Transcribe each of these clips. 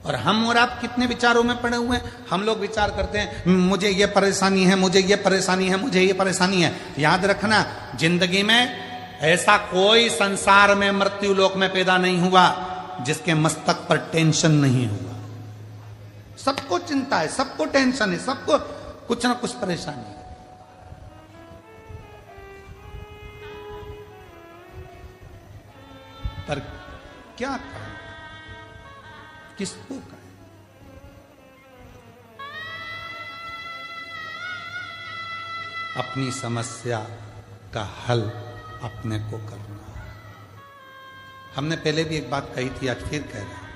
और हम और आप कितने विचारों में पड़े हुए हैं। हम लोग विचार करते हैं मुझे ये परेशानी है, मुझे ये परेशानी है, मुझे ये परेशानी है। याद रखना, जिंदगी में ऐसा कोई संसार में मृत्यु लोक में पैदा नहीं हुआ जिसके मस्तक पर टेंशन नहीं हुआ। सबको चिंता है, सबको टेंशन है, सबको कुछ ना कुछ परेशानी है। पर क्या करें, किसको करें? अपनी समस्या का हल अपने को करना है। हमने पहले भी एक बात कही थी, आज फिर कह रहे हैं।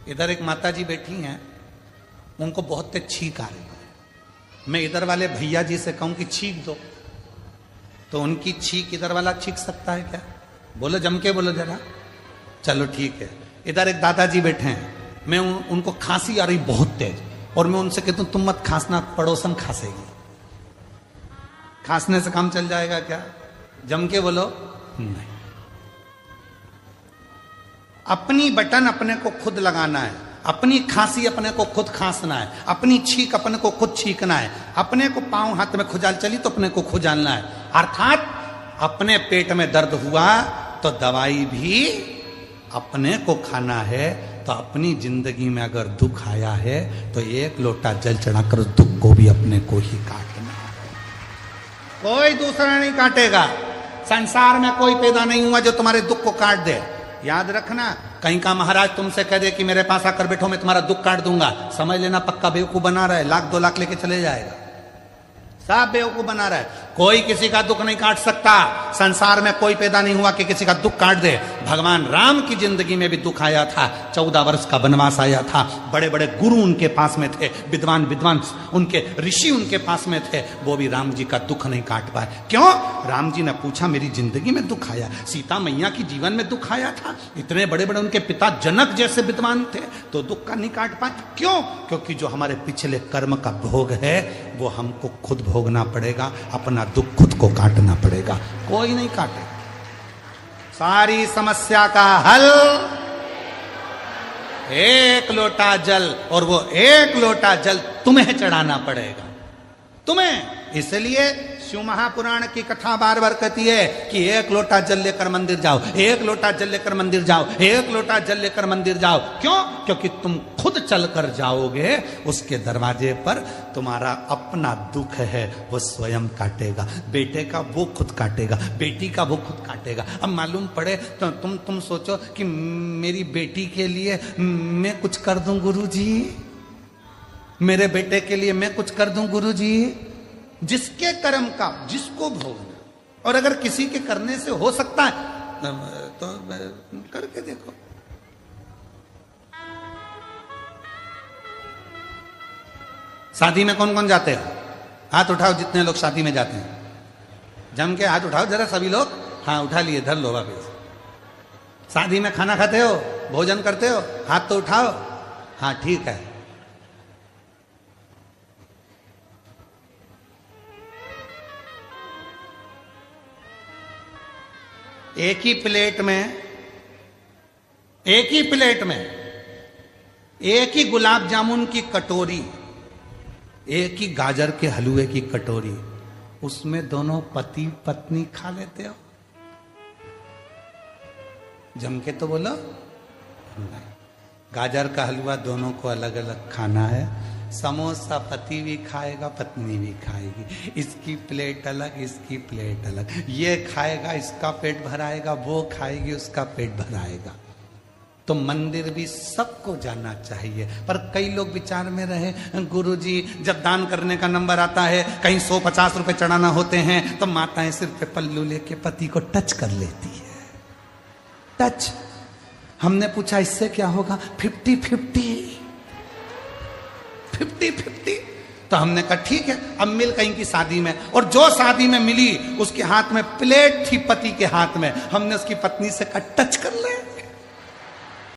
इधर एक माता जी बैठी हैं, उनको बहुत तेज छींक आ रही है। मैं इधर वाले भैया जी से कहूं कि छींक दो, तो उनकी छींक इधर वाला छींक सकता है क्या? बोलो, जम के बोलो जरा। चलो ठीक है। इधर एक दादाजी बैठे हैं, मैं उनको खांसी आ रही बहुत तेज, और मैं उनसे कहता हूं तुम मत खांसना, पड़ोसन खांसेगी। खांसने से काम चल जाएगा क्या? जम के बोलो नहीं। अपनी बटन अपने को खुद लगाना है, अपनी खांसी अपने को खुद खांसना है, अपनी छींक अपने को खुद छींकना है। अपने को पांव हाथ में खुजाल चली तो अपने को खुजालना है। अर्थात अपने पेट में दर्द हुआ तो दवाई भी अपने को खाना है। तो अपनी जिंदगी में अगर दुख आया है तो एक लोटा जल चढ़ाकर उस दुख को भी अपने को ही काटना है, कोई दूसरा नहीं काटेगा। संसार में कोई पैदा नहीं हुआ जो तुम्हारे दुख को काट दे। याद रखना, कहीं का महाराज तुमसे कह दे कि मेरे पास आकर बैठो, मैं तुम्हारा दुख काट दूंगा, समझ लेना पक्का बेवकूफ बना रहा है, 1,00,000 2,00,000 लेके चले जाएगा। सब बेवकूफ बना रहा है। कोई किसी का दुख नहीं काट सकता। संसार में कोई पैदा नहीं हुआ कि किसी का दुख काट दे। भगवान राम की जिंदगी में भी दुख आया था, 14 वर्ष का वनवास आया था। बड़े बड़े गुरु उनके पास में थे, विद्वान विद्वान उनके ऋषि उनके पास में थे, वो भी राम जी का दुख नहीं काट पाए। क्यों? राम जी ने पूछा मेरी जिंदगी में दुख आया, सीता मैया की जीवन में दुख आया था, इतने बड़े बड़े उनके पिता जनक जैसे विद्वान थे, तो दुख का नहीं काट पाए। क्यों? क्योंकि जो हमारे पिछले कर्म का भोग है वो हमको खुद भोगना पड़ेगा, अपना दुख खुद को काटना पड़ेगा, कोई नहीं काटेगा। सारी समस्या का हल एक लोटा जल, और वो एक लोटा जल तुम्हें चढ़ाना पड़ेगा, तुम्हें। इसलिए शिव महापुराण की कथा बार बार कहती है कि एक लोटा जल लेकर मंदिर जाओ, एक लोटा जल लेकर मंदिर जाओ, एक लोटा जल लेकर मंदिर जाओ। क्यों? क्योंकि तुम खुद चलकर जाओगे, उसके दरवाजे पर तुम्हारा अपना दुख है वो स्वयं काटेगा। बेटे का वो खुद काटेगा, बेटी का वो खुद काटेगा। अब मालूम पड़े तो तुम सोचो कि मेरी बेटी के लिए मैं कुछ कर दूं गुरुजी, मेरे बेटे के लिए मैं कुछ कर दूं गुरुजी। जिसके कर्म का जिसको भोगना, और अगर किसी के करने से हो सकता है तो करके देखो। शादी में कौन कौन जाते हैं? हाथ उठाओ जितने लोग शादी में जाते हैं, जम के हाथ उठाओ जरा सभी लोग। हाँ उठा लिए, धर लो वापिस। शादी में खाना खाते हो, भोजन करते हो, हाथ तो उठाओ। हाँ ठीक है। एक ही प्लेट में एक ही गुलाब जामुन की कटोरी, एक ही गाजर के हलवे की कटोरी, उसमें दोनों पति पत्नी खा लेते हो? जम के तो बोलो नहीं। गाजर का हलवा दोनों को अलग अलग खाना है। समोसा पति भी खाएगा, पत्नी भी खाएगी। इसकी प्लेट अलग, इसकी प्लेट अलग। ये खाएगा, इसका पेट भराएगा, वो खाएगी, उसका पेट भराएगा। तो मंदिर भी सबको जाना चाहिए। पर कई लोग विचार में रहे, गुरुजी जब दान करने का नंबर आता है, कहीं 150 रुपए चढ़ाना होते हैं, तो माताएं सिर पे पल्लू लेके पति को टच कर लेती है। टच। हमने पूछा इससे क्या होगा? 50-50। तो हमने कहा ठीक है, अब मिल कहीं की शादी में, और जो शादी में मिली उसके हाथ में प्लेट थी पति के हाथ में, हमने उसकी पत्नी से कहा टच कर ले।